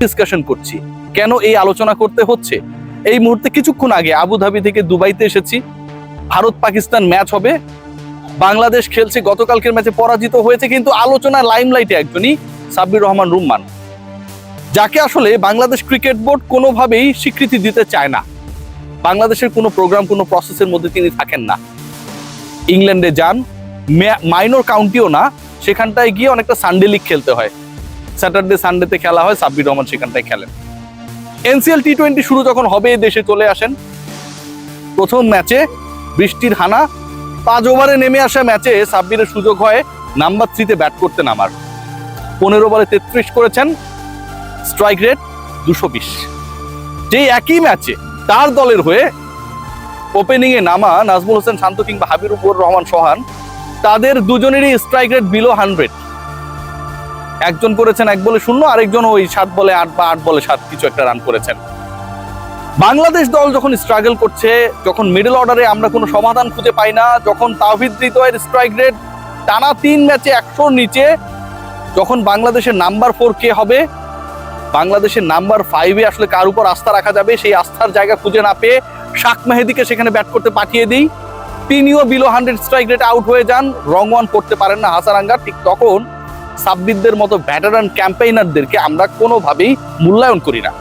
Discussion করছি, কেন এই আলোচনা করতে হচ্ছে। এই মুহূর্তে কিছুক্ষণ আগে আবুধাবি থেকে দুবাইতে এসেছি। ভারত পাকিস্তান ম্যাচ হবে, বাংলাদেশ খেলছে, গতকালকের ম্যাচে পরাজিত হয়েছে, কিন্তু আলোচনার লাইমলাইটে একজনই সাব্বির রহমান রুম্মান, যাকে আসলে বাংলাদেশ ক্রিকেট বোর্ড কোনোভাবেই স্বীকৃতি দিতে চায় না। বাংলাদেশের কোনো প্রোগ্রাম, কোনো প্রসেসের মধ্যে তিনি থাকেন না। ইংল্যান্ডে যান, মাইনর কাউন্টিও না, সেখানটায় গিয়ে অনেকটা সানডে লিগ খেলতে হয়, স্যাটারডে সানডেতে খেলা হয়, সাব্বির রহমান সেখানটায় খেলেন। এনসিএল টি-20 শুরু যখন হবে দেশে চলে আসেন। প্রথম ম্যাচে বৃষ্টির হানা, 5 ওভারে নেমে আসা ম্যাচে সাব্বিরের সুযোগ হয় নাম্বার 3-তে ব্যাট করতে নামার। 15 বলে 33 করেছেন, স্ট্রাইক রেট 220। যেই একই ম্যাচে তার দলের হয়ে ওপেনিং এ নামা নাজমুল হোসেন শান্ত কিংবা হাবিবুর রহমান সোহান, তাদের দুজনেরই স্ট্রাইক রেট বিলো 100। একজন করেছেন 1 বলে 0, আরেকজন ওই 7 বলে 8 বা 8 বলে 7 কিছু একটা রান করেছেন। বাংলাদেশ দল যখন স্ট্রাগল করছে, যখন মিডল অর্ডারে আমরা কোনো সমাধান খুঁজে পাই না, যখন তাওহিদ হৃদয়ের স্ট্রাইক রেট টানা 3 ম্যাচে 100-র নিচে, যখন বাংলাদেশের নাম্বার 4 কে হবে, বাংলাদেশের নাম্বার 5-এ আসলে কার উপর আস্থা রাখা যাবে, সেই আস্থার জায়গা খুঁজে না পেয়ে শাক মেহেদিকে সেখানে ব্যাট করতে পাঠিয়ে দিই। তিনিও বিলো 100 স্ট্রাইক রেট আউট হয়ে যান, রং ওয়ান করতে পারেন না হাসারাঙ্গা। ঠিক তখন সাব্বিরদের মতো ভ্যাটারান ক্যাম্পেইনারদেরকে আমরা কোনোভাবেই মূল্যায়ন করি না।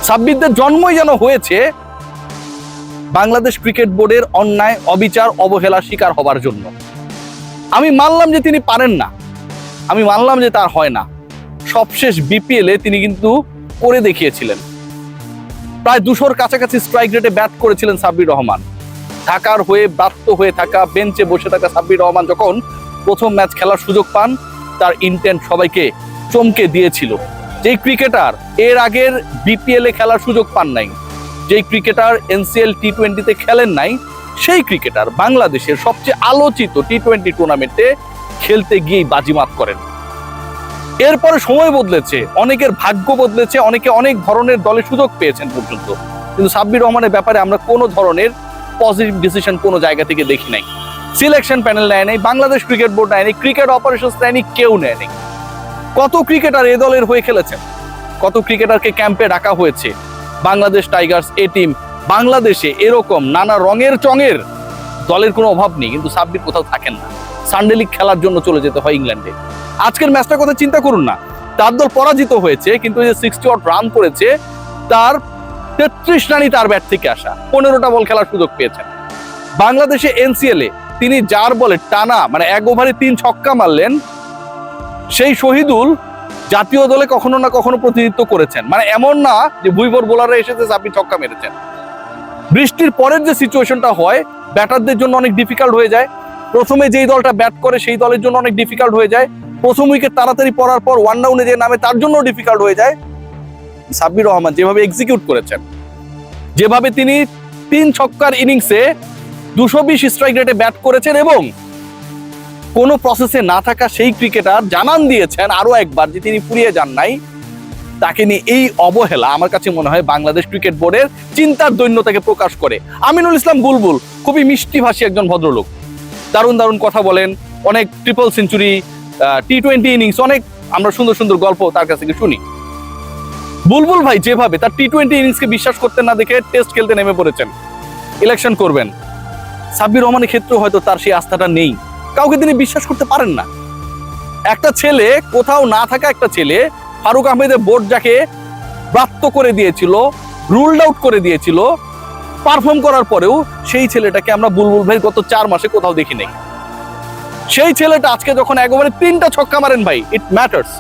সাব্বিরদের জন্মই যেন হয়েছে বাংলাদেশ ক্রিকেট বোর্ডের অন্যায়, অবিচার, অবহেলার শিকার হবার জন্য। আমি মানলাম যে তিনি পারেন না, আমি মানলাম যে তার হয় না। সবশেষ বিপিএলে তিনি কিন্তু করে দেখিয়েছিলেন। প্রায় 200-র কাছাকাছি স্ট্রাইক রেটে ব্যাট করেছিলেন সাব্বির রহমান। ঢাকার হয়ে ব্যর্থ হয়ে থাকা, বেঞ্চে বসে থাকা সাব্বির রহমান যখন প্রথম ম্যাচ খেলার সুযোগ পান, তার ইন্টেন্ট সবাইকে চমকে দিয়েছিল। যেই ক্রিকেটার এর আগের বিপিএল এ খেলার সুযোগ পান নাই, যেই ক্রিকেটার এনসিএল টি-20-তে খেলেন নাই, সেই ক্রিকেটার বাংলাদেশের সবচেয়ে আলোচিত টি-20 টুর্নামেন্টে খেলতে গিয়েই বাজিমাত করেন। এরপরে সময় বদলেছে, অনেকের ভাগ্য বদলেছে, অনেকে অনেক ধরনের দলে সুযোগ পেয়েছেন পর্যন্ত, কিন্তু সাব্বির রহমানের ব্যাপারে আমরা কোনো ধরনের পজিটিভ ডিসিশন কোনো জায়গা থেকে দেখি নাই। সিলেকশন প্যানেল নেয় নাই, বাংলাদেশ ক্রিকেট বোর্ড নেয় নাই, ক্রিকেট অপারেশনস নেয় নাই, কেউ নেয় নাই। কত ক্রিকেটার এ দলের হয়ে খেলেছেন, কত ক্রিকেটারকে ক্যাম্পে ডাকা হয়েছে। বাংলাদেশ টাইগার্স এ টিম, বাংলাদেশে এরকম নানা রঙের চঙের দলের কোনো অভাব নেই, কিন্তু সাব্বির কোথাও থাকেন না। সানডে লিগ খেলার জন্য চলে যেতে হয় ইংল্যান্ডে। আজকের ম্যাচটার কথা চিন্তা করুন না, তার দল পরাজিত হয়েছে, কিন্তু এই যে 60 রান করেছে, তার 33 রানই তার ব্যাট থেকে আসা। 15টা বল খেলার সুযোগ পেয়েছেন। বাংলাদেশে এনসিএল-এ তিনি যার বলে টানা 1 ওভারে 3 ছক্কা মারলেন, সেই শহীদুল জাতীয় দলে কখনো না কখনো প্রতিনিধিত্ব করেছেন। এমন না যে ভুইবর বোলাররা এসেছে সাব্বির ছক্কা মেরেছেন। বৃষ্টির পরের যে সিচুয়েশনটা হয়, ব্যাটারদের জন্য অনেক ডিফিকাল্ট হয়ে যায়। প্রথমে যেই দলটা ব্যাট করে সেই দলের জন্য অনেক ডিফিকাল্ট হয়ে যায়। প্রথম উইকেট তাড়াতাড়ি পড়ার পর ওয়ান ডাউনে যে নামে তার জন্য ডিফিকাল্ট হয়ে যায়। সাব্বির রহমান যেভাবে এক্সিকিউট করেছেন, যেভাবে তিনি 3 ছক্কার ইনিংসে 220 স্ট্রাইক রেটে ব্যাট করেছেন এবং কোনো প্রসেসে না থাকা সেই ক্রিকেটার জানান দিয়েছেন আরো একবার যে তিনি ফুরিয়ে যান নাই, তাকে নিয়ে এই অবহেলা আমার কাছে মনে হয় বাংলাদেশ ক্রিকেট বোর্ডের চিন্তার দৈন্যতাকে প্রকাশ করে। আমিনুল ইসলাম বুলবুল খুবই মিষ্টিভাষী একজন ভদ্রলোক, দারুণ দারুণ কথা বলেন, অনেক ট্রিপল সেঞ্চুরি, টি-20 ইনিংস, অনেক আমরা সুন্দর সুন্দর গল্প তার কাছ থেকে শুনি। বুলবুল ভাই যেভাবে তার টি-20 ইনিংসকে বিশ্বাস করতেন না দেখে টেস্ট খেলতে নেমে পড়েছেন, ইলেকশন করবেন। সাব্বির রহমানের ক্ষেত্রে হয়তো তার সেই আস্থাটা নেই, কাউকে তিনি বিশ্বাস করতে পারেন না। একটা ছেলে, কোথাও না থাকা একটা ছেলে, ফারুক আহমেদের বোর্ড যাকে ব্রাত্য করে দিয়েছিল, রুলড আউট করে দিয়েছিল, পারফর্ম করার পরেও সেই ছেলেটাকে আমরা বুলবুল ভাই গত 4 মাসে কোথাও দেখি নাই। সেই ছেলেটা আজকে যখন 1 ওভারে 3টা ছক্কা মারেন, ভাই ইট ম্যাটার্স।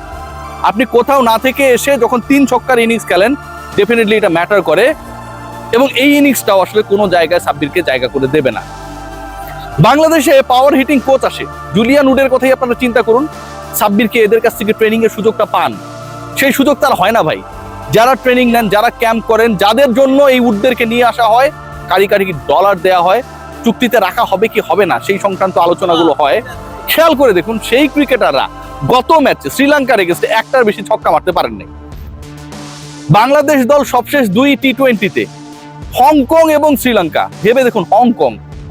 আপনি কোথাও না থেকে এসে যখন 3 ছক্কার ইনিংস খেলেন, ডেফিনেটলি এটা ম্যাটার করে, এবং এই ইনিংসটাও আসলে কোনো জায়গায় সাব্বিরকে জায়গা করে দেবে না। বাংলাদেশে পাওয়ার হিটিং কোচ আসে, জুলিয়ান উডের কথাই আপনারা চিন্তা করুন। সাব্বিরকে এদের কাছ থেকে ট্রেনিং এর সুযোগটা পান, সেই সুযোগ তার হয় না ভাই। যারা ট্রেনিং নেন, যারা ক্যাম্প করেন, যাদের জন্য এই উডদেরকে নিয়ে আসা হয়, কারি কারি ডলার দেওয়া হয়, চুক্তিতে রাখা হবে কি হবে না সেই সংক্রান্ত আলোচনাগুলো হয়। খেয়াল করে দেখুন, সেই ক্রিকেটাররা গত ম্যাচে শ্রীলঙ্কার এগেইনস্টে একটার বেশি ছক্কা মারতে পারেননি। বাংলাদেশ দল সবশেষ 2 টি-20-তে হংকং এবং শ্রীলঙ্কা, ভেবে দেখুন,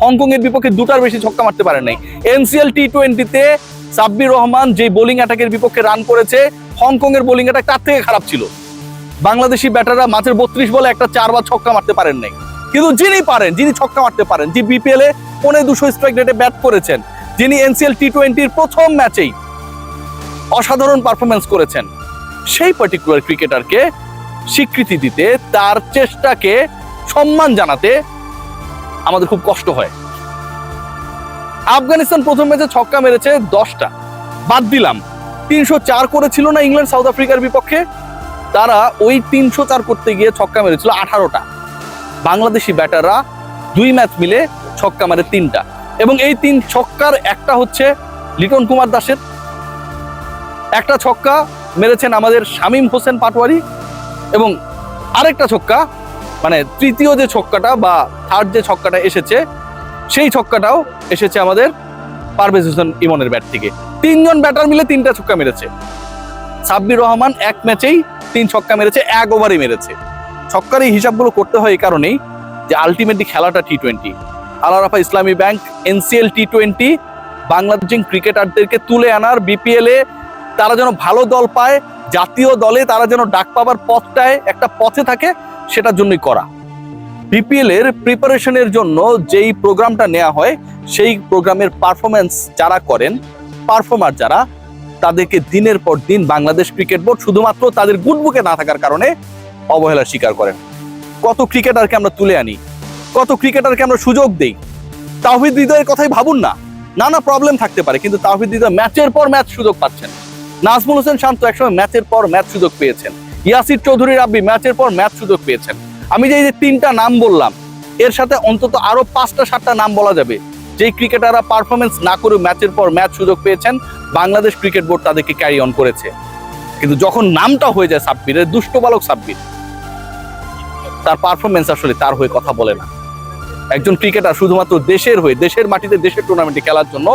হংকং এর বিপক্ষে 2টার বেশি ছক্কা মারতে পারেন নাই। এনসিএল টি-20-তে সাব্বির রহমান যে বোলিং অ্যাটাকের বিপক্ষে রান করেছে, হংকং এর বোলিং অ্যাটাক তার থেকে খারাপ ছিল। বাংলাদেশি ব্যাটাররা মাঝের 32 বলে একটা 4 বা ছক্কা মারতে পারেন নাই, কিন্তু যিনি পারেন, যিনি ছক্কা মারতে পারেন, যিনি বিপিএল এ 250 স্ট্রাইক রেটে ব্যাট করেছেন, যিনি এনসিএল টি20-র প্রথম ম্যাচেই অসাধারণ পারফরমেন্স করেছেন, সেই পার্টিকুলার ক্রিকেটারকে স্বীকৃতি দিতে, তার চেষ্টাকে সম্মান জানাতে আমাদের খুব কষ্ট হয়। আফগানিস্তান প্রথম ম্যাচে ছক্কা মেরেছে 10টা, বাদ দিলাম 304 করেছিল না ইংল্যান্ড সাউথ আফ্রিকার বিপক্ষে, তারা ওই 304 করতে গিয়ে ছক্কা মেরেছিল 18টা। বাংলাদেশি ব্যাটাররা 2 ম্যাচ মিলে ছক্কা মারে 3টা, এবং এই 3 ছক্কার একটা হচ্ছে লিটন কুমার দাসের, একটা ছক্কা মেরেছেন আমাদের শামীম হোসেন পাটোয়ারি, এবং আরেকটা ছক্কা মানে তৃতীয় যে ছক্কাটা বা থার্ড যে ছক্কাটা এসেছে, সেই ছক্কাটাও এসেছে আমাদের পারভেজ হোসেন ইমনের ব্যাট থেকে। 3 জন ব্যাটার মিলে 3টা ছক্কা মেরেছে। সাব্বির রহমান এক ম্যাচেই 3 ছক্কা মেরেছে, 1 ওভারে মেরেছে। ছক্কার এই হিসাবগুলো করতে হয় এই কারণেই যে আলটিমেটলি খেলাটা T20. Al Arafah Islami bank NCL T20 Bangladeshi ক্রিকেটারদেরকে তুলে আনার, বিপিএল এ তারা যেন ভালো দল পায়, জাতীয় দলে তারা যেন ডাক পাবার পথটায় একটা পথে থাকে, সেটার জন্যই করা। বিপিএল এর প্রিপারেশনের জন্য যেই প্রোগ্রামটা নেওয়া হয়, সেই প্রোগ্রামের পারফরমেন্স যারা করেন, পারফর্মার যারা, তাদেরকে দিনের পর দিন বাংলাদেশ ক্রিকেট বোর্ড শুধুমাত্র তাদের গুডবুকে না থাকার কারণে অবহেলার স্বীকার করেন। কত ক্রিকেটারকে আমরা তুলে আনি, কত ক্রিকেটারকে আমরা সুযোগ দেই। তাওহিদ হৃদয়ের কথাই ভাবুন না, নানা প্রবলেম থাকতে পারে, কিন্তু তাওহিদ হৃদয় ম্যাচের পর ম্যাচ সুযোগ পাচ্ছেন। নাজমুল হোসেন শান্ত একসময় ম্যাচের পর ম্যাচ সুযোগ পেয়েছেন। ইয়াসির চৌধুরী রাব্বি ম্যাচের পর ম্যাচ সুযোগ পেয়েছেন। আমি যে 3টা নাম বললাম, এর সাথে অন্তত আরো 5টা 7টা নাম বলা যাবে, যেই ক্রিকেটাররা পারফরমেন্স না করে ম্যাচের পর ম্যাচ সুযোগ পেয়েছেন, বাংলাদেশ ক্রিকেট বোর্ড তাদেরকে ক্যারি অন করেছে। কিন্তু যখন নামটা হয়ে যায় সাব্বিরের, দুষ্ট বালক সাব্বির, তার পারফরমেন্স আসলে তার হয়ে কথা বলে না। একজন ক্রিকেটার শুধুমাত্র দেশের হয়ে, দেশের মাটিতে, দেশের টুর্নামেন্টে খেলার জন্য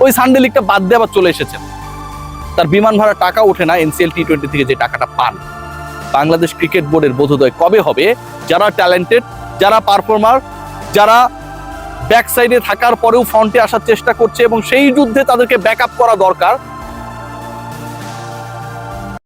ওই সানডে লিগটা বাদ দিয়ে আবার চলে এসেছেন। তার বিমান ভাড়া টাকা ওঠে না এনসিএল টি20 থেকে যে টাকাটা পান। বাংলাদেশ ক্রিকেট বোর্ডের বোধোদয় কবে হবে, যারা ট্যালেন্টেড, যারা পারফর্মার, যারা ব্যাক সাইডে থাকার পরেও ফ্রন্টে আসার চেষ্টা করছে এবং সেই যুদ্ধে তাদেরকে ব্যাকআপ করা দরকার,